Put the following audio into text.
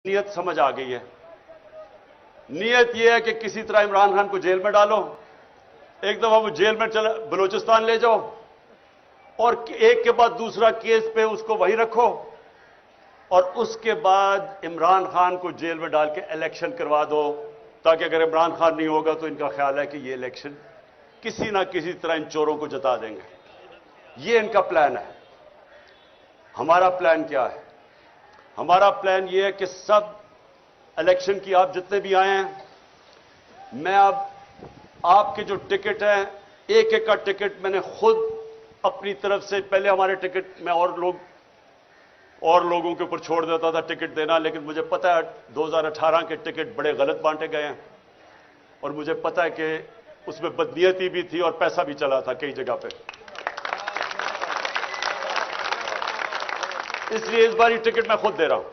नीयत समझ आ गई है। नीयत यह है कि किसी तरह इमरान खान को जेल में डालो, एक दफा वो जेल में चला बलूचिस्तान ले जाओ और एक के बाद दूसरा केस पे उसको वहीं रखो और उसके बाद इमरान खान को जेल में डाल के इलेक्शन करवा दो, ताकि अगर इमरान खान नहीं होगा तो इनका ख्याल है कि ये इलेक्शन किसी ना किसी तरह इन चोरों को जता देंगे। ये इनका प्लान है। हमारा प्लान क्या है? हमारा प्लान यह है कि सब इलेक्शन की आप जितने भी आए हैं, मैं अब आपके जो टिकट हैं, एक एक का टिकट मैंने खुद अपनी तरफ से, पहले हमारे टिकट में और लोगों के ऊपर छोड़ देता था टिकट देना, लेकिन मुझे पता है 2018 के टिकट बड़े गलत बांटे गए हैं और मुझे पता है कि उसमें बदनीयती भी थी और पैसा भी चला था कई जगह पे। इसलिए इस बार टिकट मैं खुद दे रहा हूं।